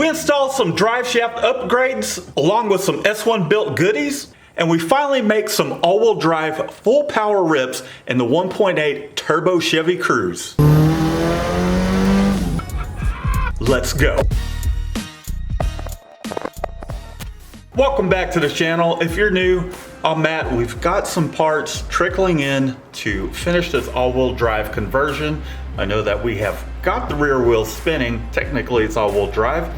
We installed some drive shaft upgrades along with some S1 built goodies, and we finally make some all-wheel drive full power rips in the 1.8 turbo Chevy Cruze. Let's go. Welcome back to the channel. If you're new, I'm Matt. We've got some parts trickling in to finish this all-wheel drive conversion. I know that we have got the rear wheel spinning. Technically it's all-wheel drive,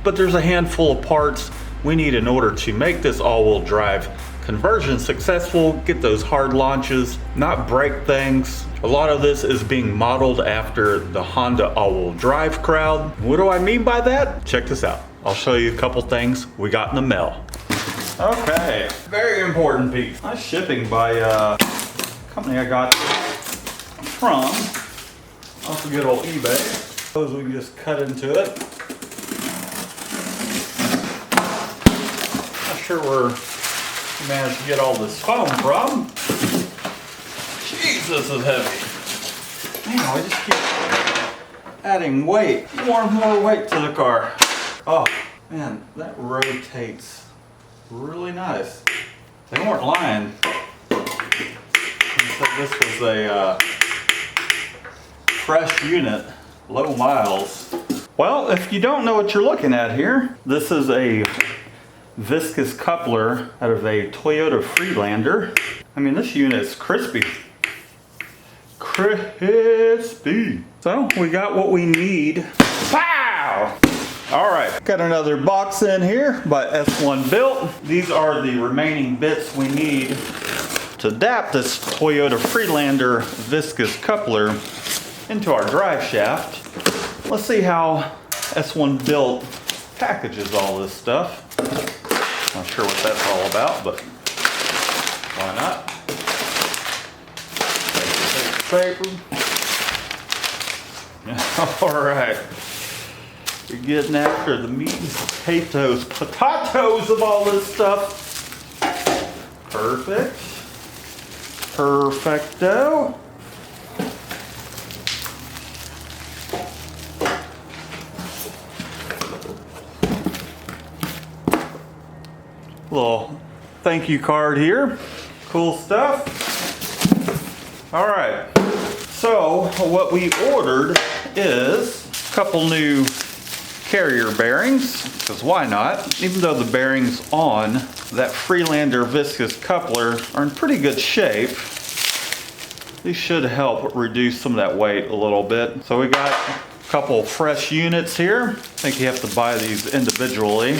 but there's a handful of parts we need in order to make this all-wheel drive conversion successful, get those hard launches, not break things. A lot of this is being modeled after the Honda all-wheel drive crowd. What do I mean by that? Check this out. I'll show you a couple things we got in the mail. Okay, very important piece. Nice shipping by a company I got from off the good old eBay. Those we can just cut into it. Not sure where we managed to get all this foam from. Jeez, this is heavy. Man, I just keep adding weight, more and more weight to the car. Oh man, that rotates really nice. They weren't lying. They said this was a fresh unit, low miles. Well, if you don't know what you're looking at here, this is a viscous coupler out of a Toyota Freelander. I mean, this unit is crispy. Crispy. So we got what we need. Pow! All right, got another box in here by S1 Built. These are the remaining bits we need to adapt this Toyota Freelander viscous coupler into our drive shaft. Let's see how S1 Built packages all this stuff. Not sure what that's all about, but why not? Paper. All right. You're getting after the meat and potatoes of all this stuff. Perfect. Perfecto. Little thank you card here. Cool stuff. All right. So what we ordered is a couple new carrier bearings, because why not? Even though the bearings on that Freelander viscous coupler are in pretty good shape, these should help reduce some of that weight a little bit. So we got a couple fresh units here. I think you have to buy these individually.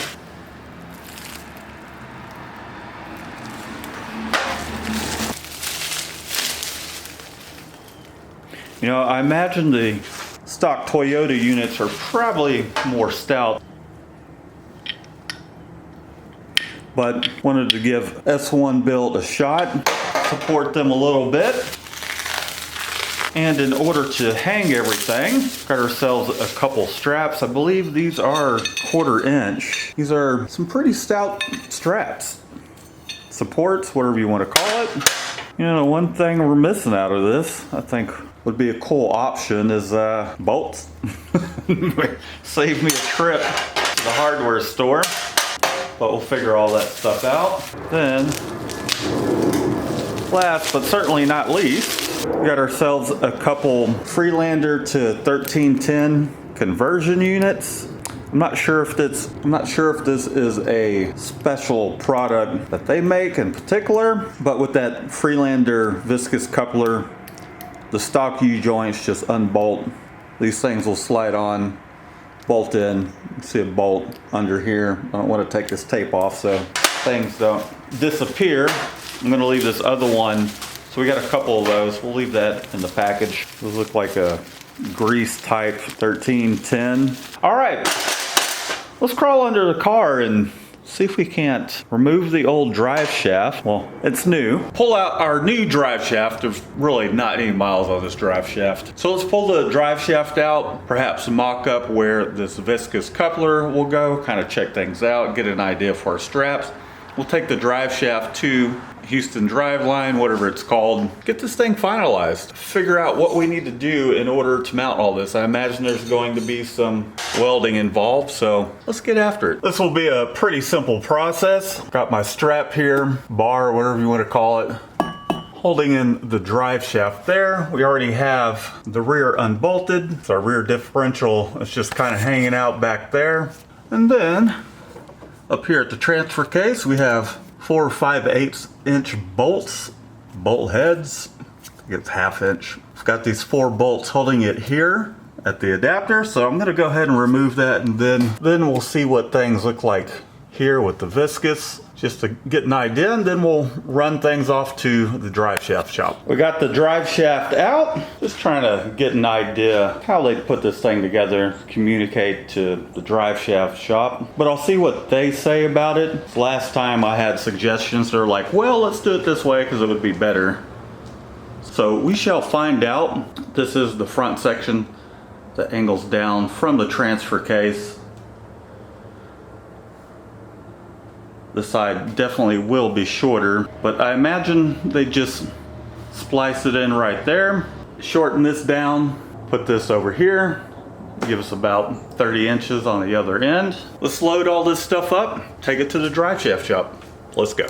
You know, I imagine the stock Toyota units are probably more stout, but wanted to give S1 Built a shot, support them a little bit. And in order to hang everything, got ourselves a couple straps. I believe these are 1/4 inch. These are some pretty stout straps. Supports, whatever you want to call it. You know, one thing we're missing out of this, I think would be a cool option, is bolts. Save me a trip to the hardware store, but we'll figure all that stuff out. Then, last but certainly not least, we got ourselves a couple Freelander to 1310 conversion units. I'm not sure if this is a special product that they make in particular, but with that Freelander viscous coupler, the stock U-joints just unbolt. These things will slide on, bolt in. You can see a bolt under here. I don't want to take this tape off so things don't disappear. I'm going to leave this other one. So we got a couple of those. We'll leave that in the package. Those look like a grease type 1310. All right, let's crawl under the car and see if we can't remove the old drive shaft. Well, it's new. Pull out our new drive shaft. There's really not any miles on this drive shaft. So let's pull the drive shaft out, perhaps mock up where this viscous coupler will go, kind of check things out, get an idea for our straps. we'll take the drive shaft to Houston Driveline, whatever it's called, get this thing finalized, figure out what we need to do in order to mount all this. I imagine there's going to be some welding involved, so let's get after it. This will be a pretty simple process. Got my strap here, bar, whatever you want to call it, holding in the drive shaft there. We already have the rear unbolted. It's our rear differential. It's just kind of hanging out back there. And then up here at the transfer case, we have 4 5/8 inch bolts, bolt heads. I think it's 1/2 inch. It's got these 4 bolts holding it here at the adapter. So I'm gonna go ahead and remove that, and then we'll see what things look like here with the viscous, just to get an idea, and then we'll run things off to the drive shaft shop. We got the drive shaft out, just trying to get an idea how they put this thing together, communicate to the drive shaft shop. But I'll see what they say about it. Last time I had suggestions, they're like, well, let's do it this way because it would be better. So we shall find out. This is the front section that angles down from the transfer case. The side definitely will be shorter, but I imagine they just splice it in right there, shorten this down, put this over here, give us about 30 inches on the other end. Let's load all this stuff up, take it to the drive shaft shop. Let's go.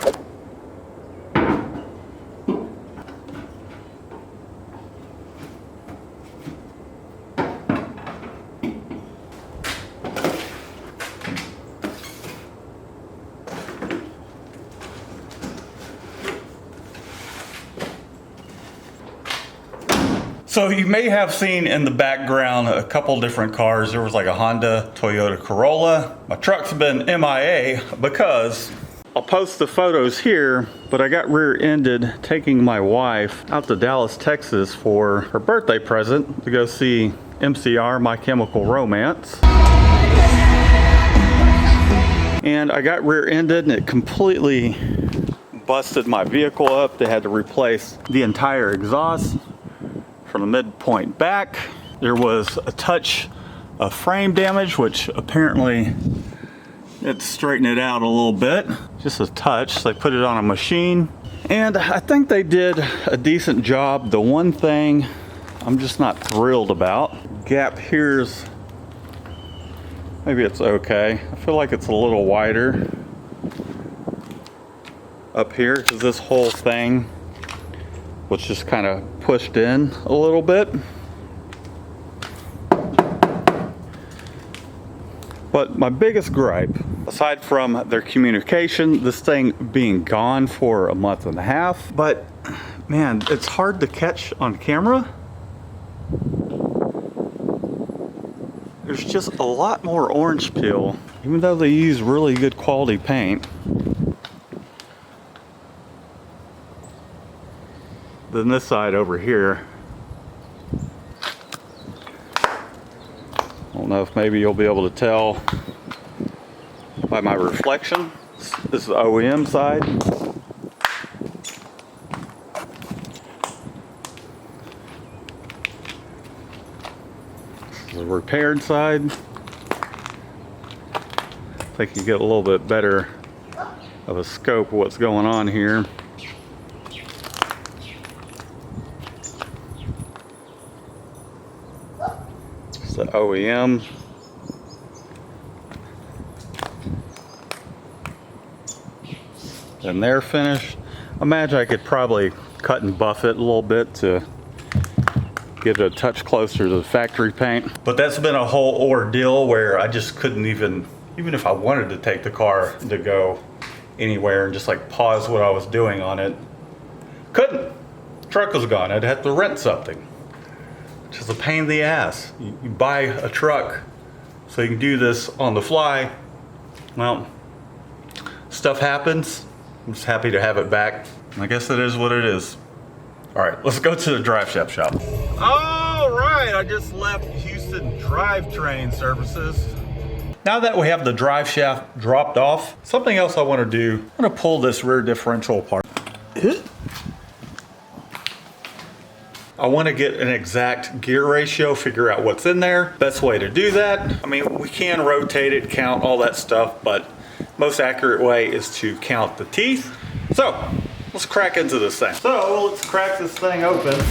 So you may have seen in the background a couple different cars. There was like a Honda, Toyota Corolla. My truck's been MIA because I'll post the photos here, but I got rear-ended taking my wife out to Dallas, Texas for her birthday present to go see MCR, My Chemical Romance. And I got rear-ended and it completely busted my vehicle up. They had to replace the entire exhaust from the midpoint back. There was a touch of frame damage, which apparently it straightened it out a little bit. Just a touch. So they put it on a machine, and I think they did a decent job. The one thing I'm just not thrilled about, gap here's, maybe it's okay. I feel like it's a little wider up here because this whole thing was just kind of pushed in a little bit. But my biggest gripe, aside from their communication, this thing being gone for a month and a half, but man, it's hard to catch on camera. There's just a lot more orange peel, even though they use really good quality paint, than this side over here. I don't know if maybe you'll be able to tell by my reflection. This is the OEM side. The repaired side. I think you get a little bit better of a scope of what's going on here. The OEM. And they're finished. Imagine I could probably cut and buff it a little bit to get it a touch closer to the factory paint. But that's been a whole ordeal where I just couldn't even if I wanted to take the car to go anywhere and just like pause what I was doing on it, couldn't. Truck was gone. I'd have to rent something. Just a pain in the ass. You buy a truck so you can do this on the fly. Well, stuff happens. I'm just happy to have it back. I guess it is what it is. All right, let's go to the drive shaft shop. All right, I just left Houston Drivetrain Services. Now that we have the drive shaft dropped off, something else I want to do, I'm going to pull this rear differential apart. I want to get an exact gear ratio, figure out what's in there. Best way to do that, I mean, we can rotate it, count all that stuff, but most accurate way is to count the teeth. So let's crack into this thing. So let's crack this thing open.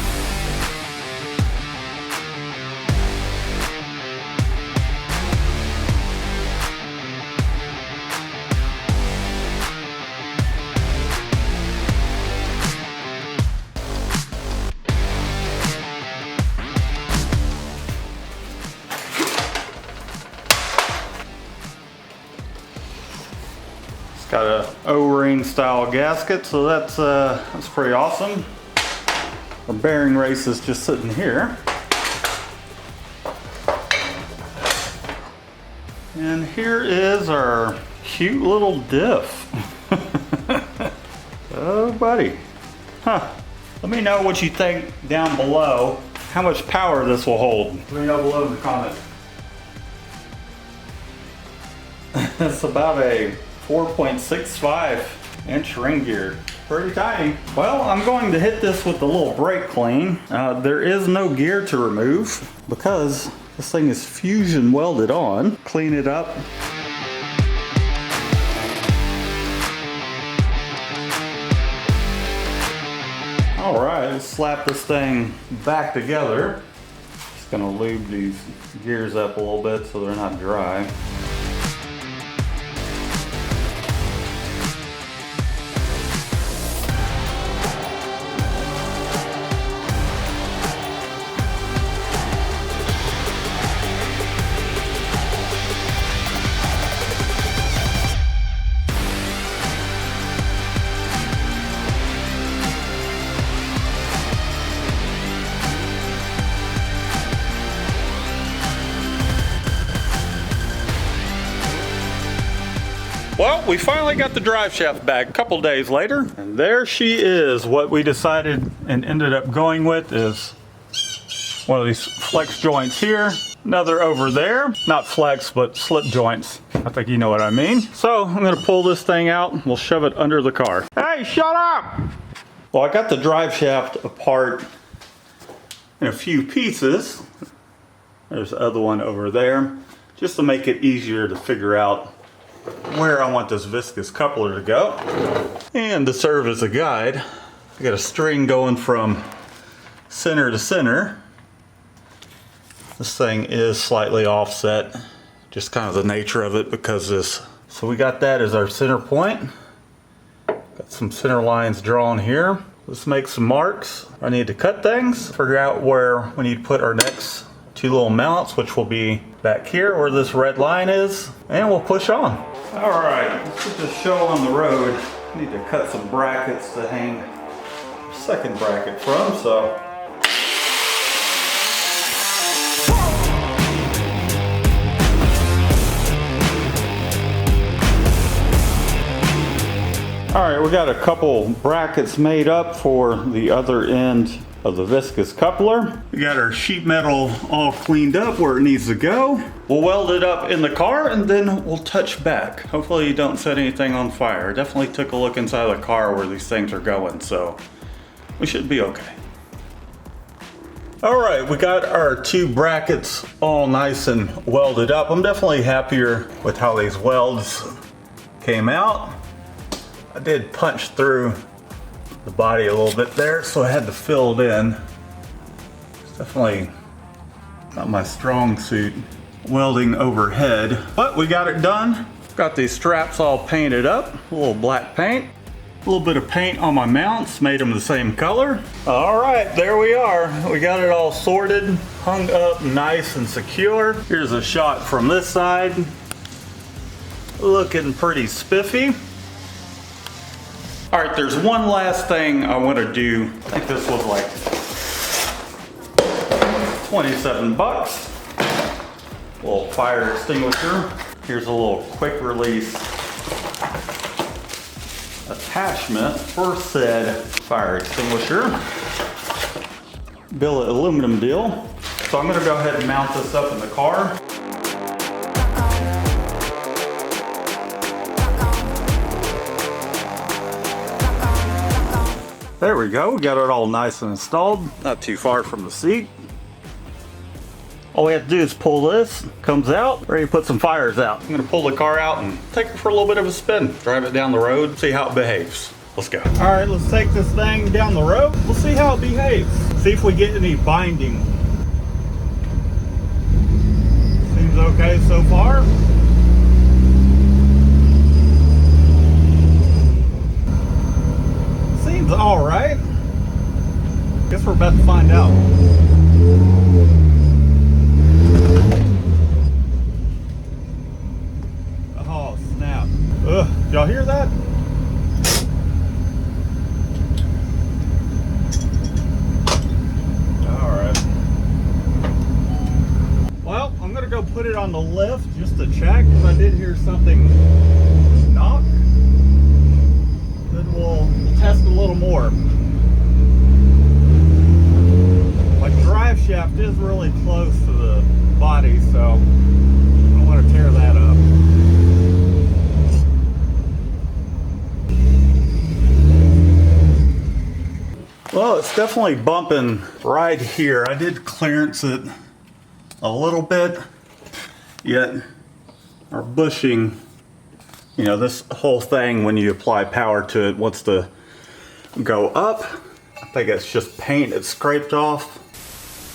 Got a O-ring style gasket, so that's pretty awesome. Our bearing race is just sitting here. And here is our cute little diff. Oh buddy. Huh. Let me know what you think down below, how much power this will hold. Let me know below in the comments. It's about a 4.65 inch ring gear. Pretty tiny. Well, I'm going to hit this with the little brake clean. There is no gear to remove because this thing is fusion welded on. Clean it up. All right, let's slap this thing back together. Just gonna lube these gears up a little bit so they're not dry. Well, we finally got the drive shaft back a couple days later, and there she is. What we decided and ended up going with is one of these flex joints here, another over there, not flex, but slip joints. I think you know what I mean. So I'm gonna pull this thing out, we'll shove it under the car. Hey, shut up! Well, I got the drive shaft apart in a few pieces. There's the other one over there, just to make it easier to figure out where I want this viscous coupler to go. And to serve as a guide, I got a string going from center to center. This thing is slightly offset, just kind of the nature of it because this. So we got that as our center point. Got some center lines drawn here. Let's make some marks. I need to cut things, figure out where we need to put our next two little mounts, which will be back here where this red line is, and we'll push on. All right, let's get this show on the road. I need to cut some brackets to hang the second bracket from, so. All right, we got a couple brackets made up for the other end of the viscous coupler. We got our sheet metal all cleaned up where it needs to go. We'll weld it up in the car and then we'll touch back. Hopefully you don't set anything on fire. I definitely took a look inside the car where these things are going, so we should be okay. All right, we got our two brackets all nice and welded up. I'm definitely happier with how these welds came out. I did punch through the body a little bit there, so I had to fill it in. It's definitely not my strong suit, welding overhead, but we got it done. Got these straps all painted up, a little black paint, a little bit of paint on my mounts, made them the same color. All right, there we are. We got it all sorted, hung up nice and secure. Here's a shot from this side. Looking pretty spiffy. All right, there's one last thing I want to do. I think this was like 27 bucks. Little fire extinguisher. Here's a little quick release attachment for said fire extinguisher. Billet aluminum deal. So I'm gonna go ahead and mount this up in the car. There we go, we got it all nice and installed, not too far from the seat. All we have to do is pull this, comes out, ready to put some fires out. I'm gonna pull the car out and take it for a little bit of a spin. Drive it down the road, see how it behaves. Let's go. All right, let's take this thing down the road. We'll see how it behaves. See if we get any binding. Seems okay so far. Seems all right. Guess we're about to find out. Oh, snap. Ugh, did y'all hear that? All right. Well, I'm gonna go put it on the lift just to check, because I did hear something knock. Then we'll test a little more. My drive shaft is really close to the body, so I don't want to tear that up. Well, it's definitely bumping right here. I did clearance it a little bit, yet our bushing, you know, this whole thing, when you apply power to it, wants to go up. I think it's just paint it scraped off.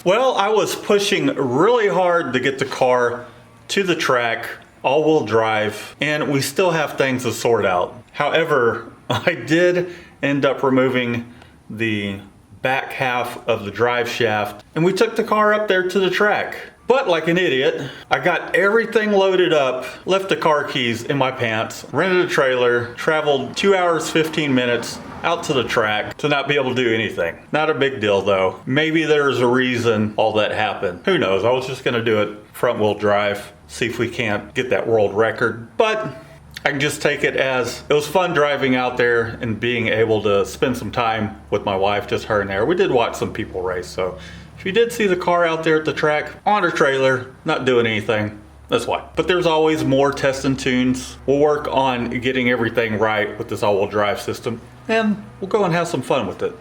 Well, I was pushing really hard to get the car to the track, all-wheel drive, and we still have things to sort out. However, I did end up removing the back half of the drive shaft, and we took the car up there to the track. But like an idiot, I got everything loaded up, left the car keys in my pants, rented a trailer, traveled 2 hours, 15 minutes out to the track to not be able to do anything. Not a big deal though. Maybe there's a reason all that happened. Who knows? I was just gonna do it front wheel drive, see if we can't get that world record. But I can just take it as it was fun driving out there and being able to spend some time with my wife, just her and there. We did watch some people race, so if you did see the car out there at the track on her trailer, not doing anything, that's why. But there's always more tests and tunes. We'll work on getting everything right with this all-wheel drive system, and we'll go and have some fun with it.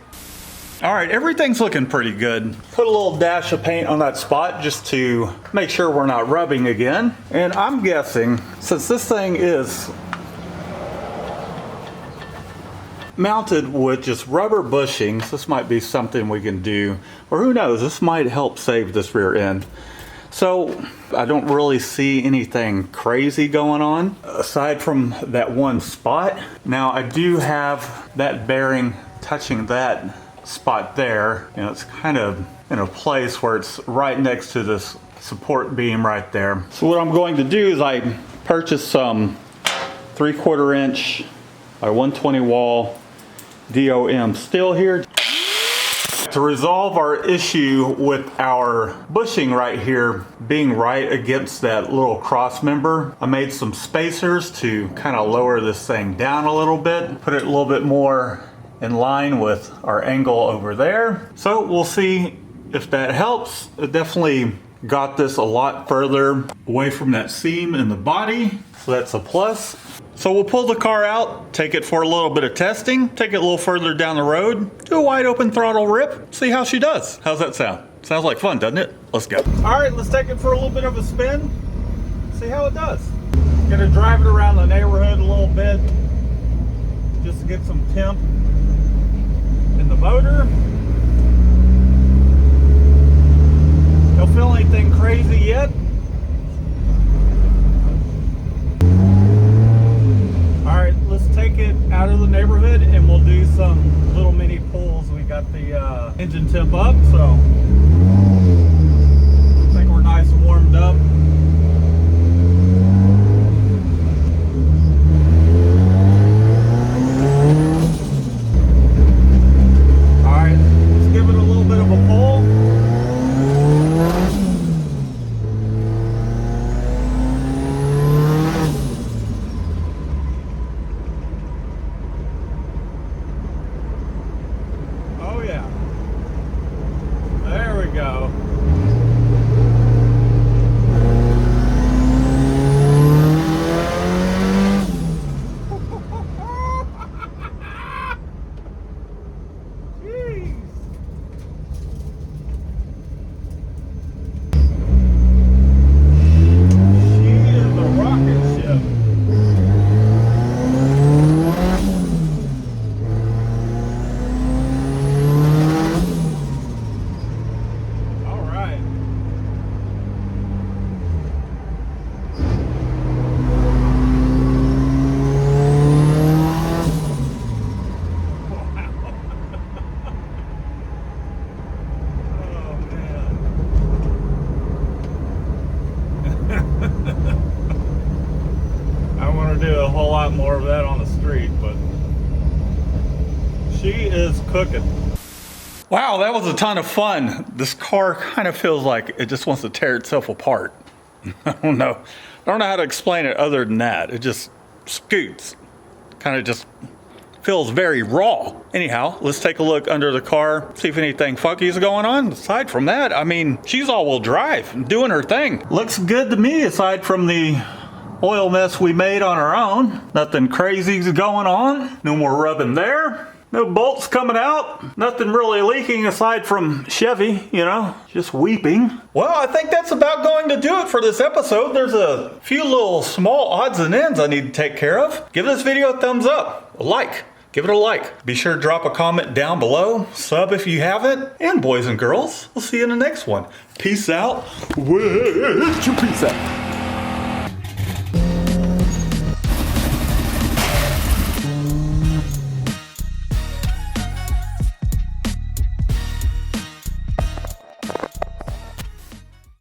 All right, everything's looking pretty good. Put a little dash of paint on that spot just to make sure we're not rubbing again. And I'm guessing, since this thing is mounted with just rubber bushings, this might be something we can do, or who knows, this might help save this rear end. So I don't really see anything crazy going on aside from that one spot. Now I do have that bearing touching that spot there, and it's kind of in a place where it's right next to this support beam right there. So what I'm going to do is I purchased some 3/4 inch by 120 wall DOM steel here to resolve our issue with our bushing right here being right against that little cross member. I made some spacers to kind of lower this thing down a little bit, put it a little bit more in line with our angle over there. So we'll see if that helps. It definitely got this a lot further away from that seam in the body, so that's a plus. So we'll pull the car out, take it for a little bit of testing, take it a little further down the road, do a wide open throttle rip, see how she does. How's that sound? Sounds like fun, doesn't it? Let's go. All right, let's take it for a little bit of a spin, see how it does. Gonna drive it around the neighborhood a little bit, just to get some temp in the motor. Don't feel anything crazy yet. Alright, let's take it out of the neighborhood and we'll do some little mini pulls. We got the engine temp up, so I think we're nice and warmed up. Alright, let's give it a little bit of a pull. Oh yeah. There we go. want to do a whole lot more of that on the street, but she is cooking. Wow, that was a ton of fun. This car kind of feels like it just wants to tear itself apart. I don't know how to explain it other than that. It just scoots. Kind of just feels very raw. Anyhow, let's take a look under the car, see if anything funky is going on. Aside from that, I mean, she's all-wheel drive, doing her thing. Looks good to me, aside from the oil mess we made on our own. Nothing crazy's going on. No more rubbing there. No bolts coming out. Nothing really leaking aside from Chevy, you know, just weeping. Well, I think that's about going to do it for this episode. There's a few little small odds and ends I need to take care of. Give this video a thumbs up, a like. Give it a like. Be sure to drop a comment down below. Sub if you haven't. And boys and girls, we'll see you in the next one. Peace out. Peace out.